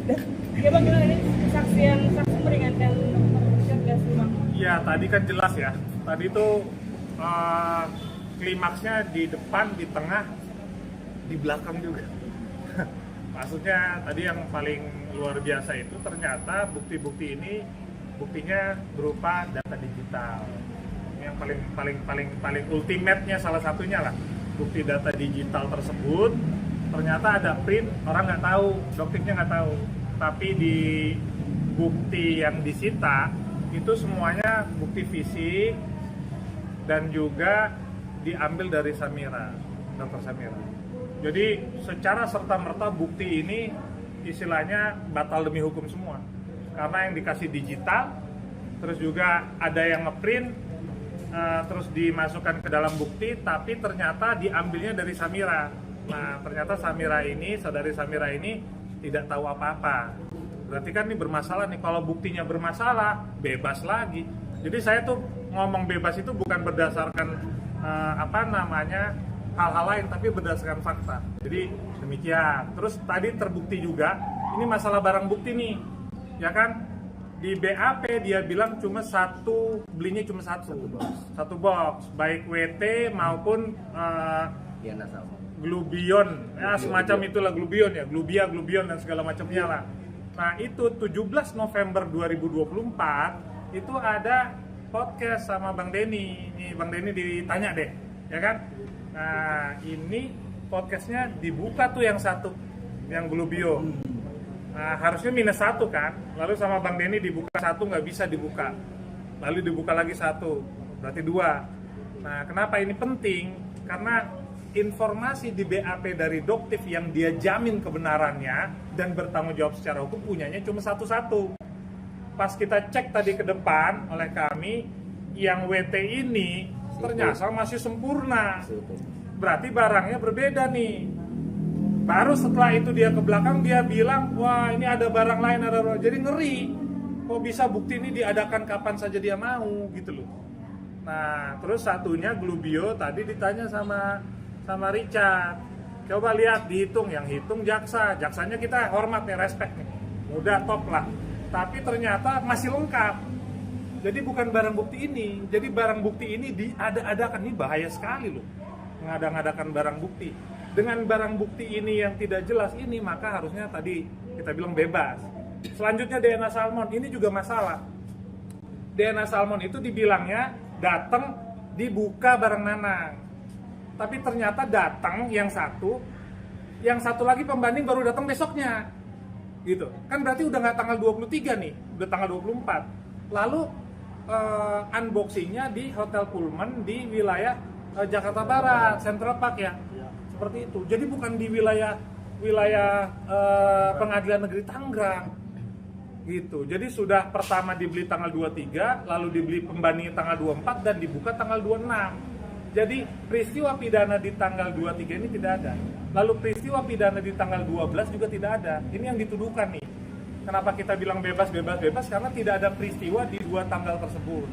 Ya bang, gimana ini saksi meringankan Richard gak sih bang? Ya tadi kan jelas ya. Tadi tuh klimaksnya di depan, di tengah, di belakang juga. Maksudnya tadi yang paling luar biasa itu ternyata bukti-bukti ini buktinya berupa data digital. Ini yang paling ultimate-nya salah satunya lah. Bukti data digital tersebut ternyata ada print, orang nggak tahu, dokternya nggak tahu. Tapi di bukti yang disita itu semuanya bukti fisik dan juga diambil dari Samira, Dr. Samira. Jadi secara serta-merta bukti ini istilahnya batal demi hukum semua. Karena yang dikasih digital, terus juga ada yang ngeprint, terus dimasukkan ke dalam bukti, tapi ternyata diambilnya dari Samira. Nah, ternyata Samira ini, saudari Samira ini tidak tahu apa-apa. Berarti kan ini bermasalah nih. Kalau buktinya bermasalah, bebas lagi. Jadi saya tuh ngomong bebas itu bukan berdasarkan hal-hal lain, tapi berdasarkan fakta. Jadi demikian. Terus tadi terbukti juga, ini masalah barang bukti nih, ya kan? Di BAP dia bilang cuma belinya cuma satu box, baik WT maupun Glubion, ya semacam itulah Glubion ya, Glubion dan segala macamnya lah. Nah itu 17 November 2024 itu ada podcast sama Bang Denny. Nih Bang Denny ditanya deh, ya kan? Nah ini podcastnya dibuka tuh yang satu, yang Glubio. Nah harusnya -1 kan, lalu sama Bang Denny dibuka satu nggak bisa dibuka, lalu dibuka lagi satu, berarti 2. Nah kenapa ini penting? Karena informasi di BAP dari Doktif yang dia jamin kebenarannya dan bertanggung jawab secara hukum punyanya cuma satu-satu. Pas kita cek tadi ke depan oleh kami, yang WT ini ternyata masih sempurna. Berarti barangnya berbeda nih. Baru setelah itu dia ke belakang dia bilang, wah ini ada barang lain, jadi ngeri. Kok bisa bukti ini diadakan kapan saja dia mau gitu loh. Nah terus satunya Glubio tadi ditanya sama Richard, coba lihat dihitung, yang hitung jaksanya kita hormat nih, respect nih, udah top lah, tapi ternyata masih lengkap. Jadi bukan barang bukti ini, jadi barang bukti ini diada-adakan. Ini bahaya sekali loh, mengada-ngadakan barang bukti. Dengan barang bukti ini yang tidak jelas ini, maka harusnya tadi kita bilang bebas. Selanjutnya DNA salmon, ini juga masalah. DNA salmon itu dibilangnya datang dibuka bareng Nanang. Tapi ternyata datang yang satu lagi pembanding baru datang besoknya. Gitu. Kan berarti udah nggak tanggal 23 nih, udah tanggal 24. Lalu unboxingnya di Hotel Pullman di wilayah Jakarta Barat, Central Park ya. Seperti itu. Jadi bukan di wilayah Pengadilan Negeri Tangerang. Gitu. Jadi sudah pertama dibeli tanggal 23, lalu dibeli pembanding tanggal 24 dan dibuka tanggal 26. Jadi peristiwa pidana di tanggal 23 ini tidak ada. Lalu peristiwa pidana di tanggal 12 juga tidak ada. Ini yang dituduhkan nih. Kenapa kita bilang bebas? Karena tidak ada peristiwa di 2 tanggal tersebut.